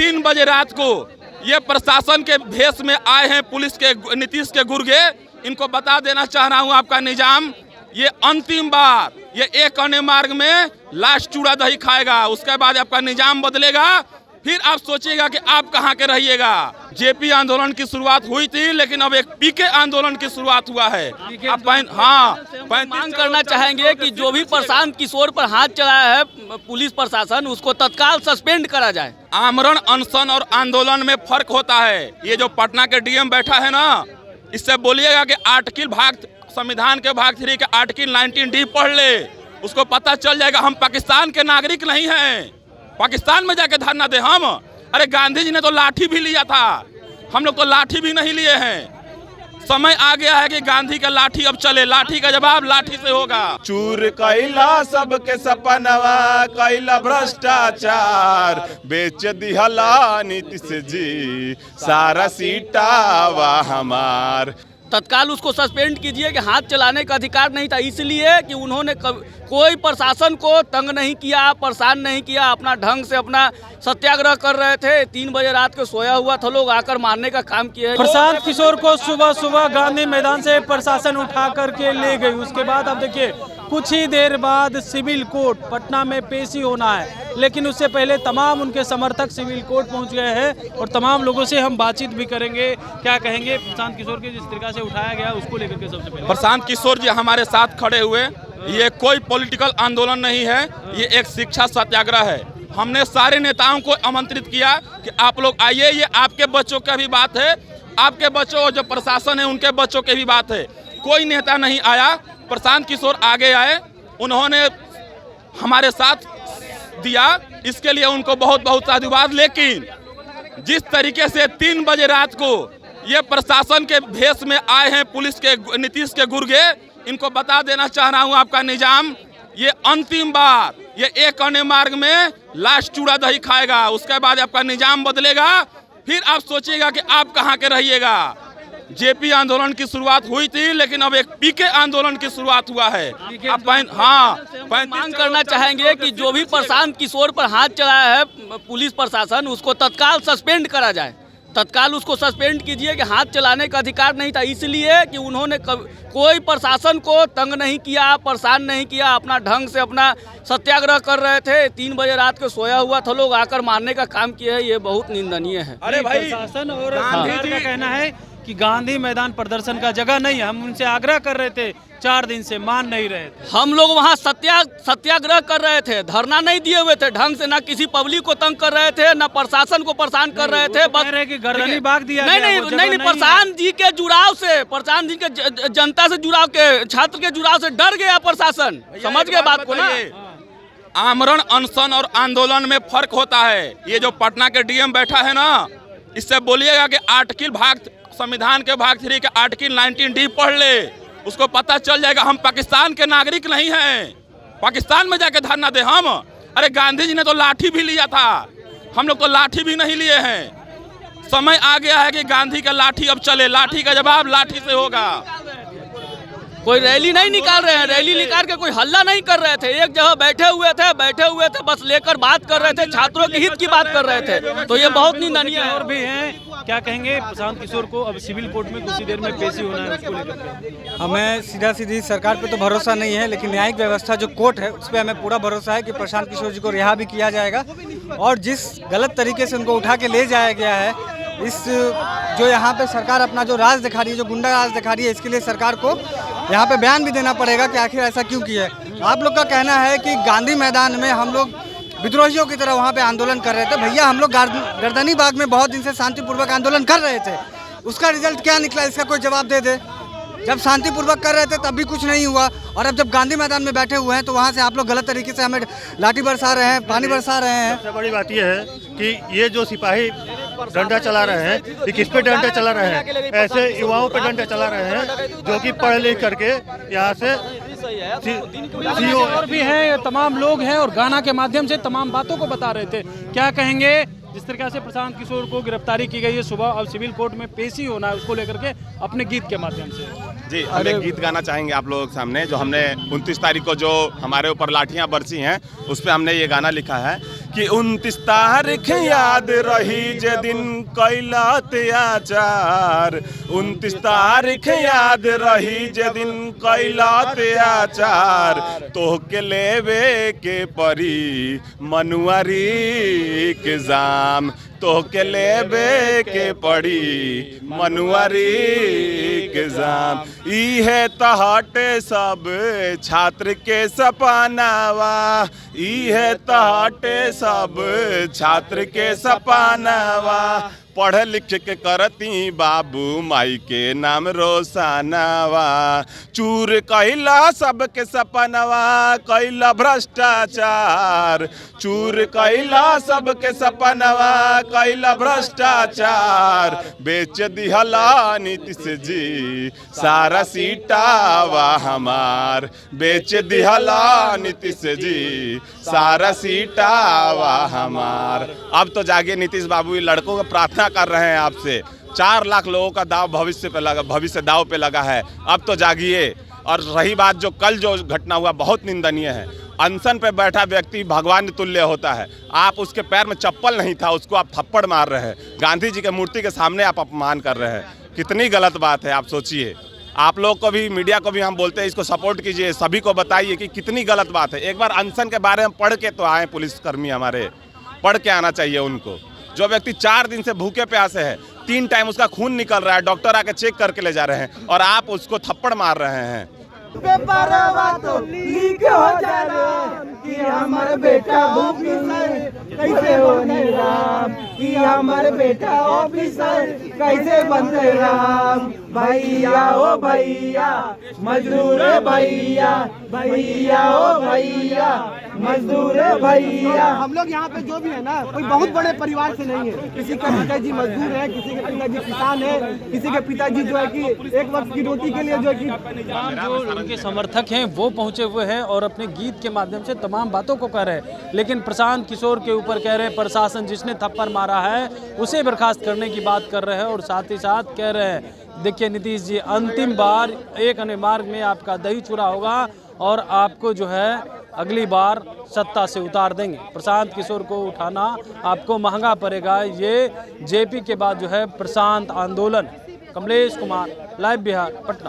3 बजे रात को ये प्रशासन के भेष में आए हैं पुलिस के नीतीश के गुर्गे, इनको बता देना चाह रहा हूँ आपका निजाम ये अंतिम बार ये एक अन्य मार्ग में लास्ट चूड़ा दही खाएगा, उसके बाद आपका निजाम बदलेगा, फिर आप सोचिएगा कि आप कहाँ के रहिएगा। जेपी आंदोलन की शुरुआत हुई थी लेकिन अब एक पीके आंदोलन की शुरुआत हुआ है। आप मांग करना चाहेंगे कि जो भी प्रशांत किशोर पर हाथ चलाया है पुलिस प्रशासन उसको तत्काल सस्पेंड करा जाए। आमरण अनशन और आंदोलन में फर्क होता है। ये जो पटना के डीएम बैठा है ना, इससे बोलिएगा कि आर्टिकल संविधान के भाग 3 के आर्टिकल 19D पढ़ ले, उसको पता चल जाएगा हम पाकिस्तान के नागरिक नहीं हैं। पाकिस्तान में जाके धरना दे हम। अरे गांधी जी ने तो लाठी भी लिया था, हम लोग तो लाठी भी नहीं लिए हैं। समय आ गया है कि गांधी का लाठी अब चले, लाठी का जवाब लाठी से होगा। चूर कैला सबके सपनवा, कैला भ्रष्टाचार, बेच दिहला नीतीश जी सारा सीटावा हमार। तत्काल उसको सस्पेंड कीजिए कि हाथ चलाने का अधिकार नहीं था, इसलिए कि उन्होंने कोई प्रशासन को तंग नहीं किया, परेशान नहीं किया, अपना ढंग से अपना सत्याग्रह कर रहे थे। 3 बजे रात को सोया हुआ था, लोग आकर मारने का काम किए। प्रशांत किशोर को सुबह सुबह गांधी मैदान से प्रशासन उठा करके ले गई। उसके बाद अब देखिए कुछ ही देर बाद सिविल कोर्ट पटना में पेशी होना है, लेकिन उससे पहले तमाम उनके समर्थक सिविल कोर्ट पहुंच गए हैं और तमाम लोगों से हम बातचीत भी करेंगे। क्या कहेंगे प्रशांत किशोर के जिस तरीके से उठाया गया उसको लेकर के? सबसे पहले प्रशांत किशोर जी हमारे साथ खड़े हुए, ये कोई पॉलिटिकल आंदोलन नहीं है, ये एक शिक्षा सत्याग्रह है। हमने सारे नेताओं को आमंत्रित किया कि आप लोग आइए, ये आपके बच्चों का भी बात है, आपके बच्चों जो प्रशासन है उनके बच्चों की भी बात है। कोई नेता नहीं आया, प्रशांत किशोर आगे आए, उन्होंने हमारे साथ दिया, इसके लिए उनको बहुत बहुत साधुवाद। लेकिन जिस तरीके से 3 बजे रात को ये प्रशासन के भेष में आए हैं पुलिस के नीतीश के गुर्गे, इनको बता देना चाह रहा हूँ आपका निजाम ये अंतिम बार ये एक अन्य मार्ग में लास्ट चूड़ा दही खाएगा, उसके बाद आपका निजाम बदलेगा, फिर आप सोचिएगा कि आप कहाँ के रहिएगा। जेपी आंदोलन की शुरुआत हुई थी लेकिन अब एक पीके आंदोलन की शुरुआत हुआ है। आप मांग करना चाहेंगे कि जो भी प्रशांत किशोर पर हाथ चलाया है पुलिस प्रशासन उसको तत्काल सस्पेंड करा जाए। तत्काल उसको सस्पेंड कीजिए कि हाथ चलाने का अधिकार नहीं था, इसलिए कि उन्होंने कोई प्रशासन को तंग नहीं किया, परेशान नहीं किया, अपना ढंग से अपना सत्याग्रह कर रहे थे। 3 बजे रात को सोया हुआ था, लोग आकर मारने का काम किए है, ये बहुत निंदनीय है। अरे भाई प्रशासन और गांधी का कहना है कि गांधी मैदान प्रदर्शन का जगह नहीं है। हम उनसे आग्रह कर रहे थे, 4 दिन से मान नहीं रहे थे। हम लोग वहाँ सत्याग्रह कर रहे थे, धरना नहीं दिए हुए थे ढंग से, ना किसी पब्लिक को तंग कर रहे थे, ना प्रशासन को परेशान कर रहे थे। बस कि गर्दनी बाग दिया नहीं, प्रशांत जी के जुड़ाव से, प्रशांत जी के जनता से जुड़ाव के, छात्र के जुड़ाव से डर गया प्रशासन। समझ गए बात को ना? आमरण अनशन और आंदोलन में फर्क होता है। ये जो पटना के डीएम बैठा है ना, इससे बोलिएगा कि संविधान के भाग 3 के आर्टिकल 19D पढ़ ले, उसको पता चल जाएगा हम पाकिस्तान के नागरिक नहीं हैं। पाकिस्तान में जाके धरना दे हम। अरे गांधी जी ने तो लाठी भी लिया था, हम लोग तो लाठी भी नहीं लिए हैं। समय आ गया है कि गांधी का लाठी अब चले, लाठी का जवाब लाठी से होगा। कोई रैली नहीं निकाल रहे हैं, रैली निकाल के कोई हल्ला नहीं कर रहे थे, एक जगह बैठे हुए थे, बस लेकर बात कर रहे थे, छात्रों के हित की बात कर रहे थे, तो ये बहुत निंदनीय है। और भी हैं, क्या कहेंगे प्रशांत किशोर को अब सिविल कोर्ट में कुछ ही देर में पेशी होना है, उसको लेकर? हमें सीधी सरकार पे तो भरोसा नहीं है, लेकिन न्यायिक व्यवस्था जो कोर्ट है उस पर हमें पूरा भरोसा है कि प्रशांत किशोर जी को रिहा भी किया जाएगा। और जिस गलत तरीके से उनको उठा के ले जाया गया है, इस जो यहाँ पे सरकार अपना जो राज दिखा रही है, जो गुंडा राज दिखा रही है, इसके लिए सरकार को यहाँ पे बयान भी देना पड़ेगा कि आखिर ऐसा क्यों किया है। आप लोग का कहना है कि गांधी मैदान में हम लोग विद्रोहियों की तरह वहाँ पे आंदोलन कर रहे थे। भैया, हम लोग गर्दनी बाग में बहुत दिन से शांतिपूर्वक आंदोलन कर रहे थे, उसका रिजल्ट क्या निकला इसका कोई जवाब दे दे। जब शांतिपूर्वक कर रहे थे तब भी कुछ नहीं हुआ, और अब जब गांधी मैदान में बैठे हुए हैं तो वहाँ से आप लोग गलत तरीके से हमें लाठी बरसा रहे हैं, पानी बरसा रहे हैं। सबसे बड़ी बात यह है कि ये जो सिपाही डंडा चला रहे हैं, ये किस पे डंडा चला रहे हैं? ऐसे युवाओं पे डंडा चला रहे हैं जो कि पढ़ लिख करके यहाँ से और भी हैं, तमाम लोग हैं और गाना के माध्यम से तमाम बातों को बता रहे थे। क्या कहेंगे जिस तरीके से प्रशांत किशोर को गिरफ्तारी की गई है सुबह, अब सिविल कोर्ट में पेशी होना है, उसको लेकर के अपने गीत के माध्यम से? जी, हम एक गीत गाना चाहेंगे आप लोगों के सामने, जो हमने 29 तारीख को जो हमारे ऊपर लाठियां बरसी हैं उस पर हमने ये गाना लिखा है कि 29 तारीख याद रही जे दिन कैला अत्याचार, 29 तारीख याद रही जे दिन कैला अत्याचार, तोहके लेवे के परी मनुआरी के जाम, तोहके लेवे के पड़ी मनुआरी के जाम। इहे तहटे सब छात्र के सपनावा, इहे तहटे सब छात्र के सपनावा, पढ़ लिख के करती बाबू माई के नाम रोशनवा, चूर कैला सबके सपनवा, कैला भ्रष्टाचार, चूर कैला सबके सपनवा, कैला भ्रष्टाचार, बेच दिहला नीतीश जी सारा सीटावा हमार, बेच दिहला नीतीश जी सारा सीटावा हमार। अब तो जागे नीतीश बाबू, लड़कों को प्रार्थना कर रहे हैं आपसे, 4 लाख लोगों का दाव भविष्य दाव पे लगा है, अब तो जागिए। और रही बात जो कल जो घटना हुआ बहुत निंदनीय है, अनशन पे बैठा व्यक्ति भगवान तुल्य होता है, आप उसके पैर में चप्पल नहीं था, उसको आप थप्पड़ मार रहे हैं, गांधी जी के मूर्ति के सामने आप अपमान कर रहे हैं, कितनी गलत बात है आप सोचिए। आप लोग को भी, मीडिया को भी हम बोलते हैं इसको सपोर्ट कीजिए, सभी को बताइए कि कितनी गलत बात है। एक बार अनशन के बारे में पढ़ के तो आए, पुलिसकर्मी हमारे पढ़ के आना चाहिए उनको। जो व्यक्ति 4 दिन से भूखे प्यासे है, 3 टाइम उसका खून निकल रहा है, डॉक्टर आके चेक करके ले जा रहे हैं और आप उसको थप्पड़ मार रहे हैं। पेपरवा तो लीक हो जाना कि हमारे बेटा ऑफिसर कैसे होने राम, कि हमारे बेटा ऑफिसर कैसे बनते राम। भैया ओ भैया मजदूर भैया, भैया ओ भैया मजदूर भैया। हम लोग यहाँ पे जो भी है ना, कोई बहुत बड़े परिवार से नहीं है, किसी का पिताजी मजदूर है, किसी के पिताजी किसान है, किसी के पिताजी जो है कि एक वक्त की रोटी के लिए जो है कि उनके समर्थक हैं वो पहुंचे हुए हैं और अपने गीत के माध्यम से तमाम बातों को कह रहे हैं। लेकिन प्रशांत किशोर के ऊपर कह रहे हैं प्रशासन जिसने थप्पड़ मारा है उसे बर्खास्त करने की बात कर रहे हैं और साथ ही साथ कह रहे हैं देखिए नीतीश जी अंतिम बार एक अन्य मार्ग में आपका दही चूरा होगा और आपको जो है अगली बार सत्ता से उतार देंगे। प्रशांत किशोर को उठाना आपको महंगा पड़ेगा। ये जेपी के बाद जो है प्रशांत आंदोलन। कमलेश कुमार, लाइव बिहार, पटना।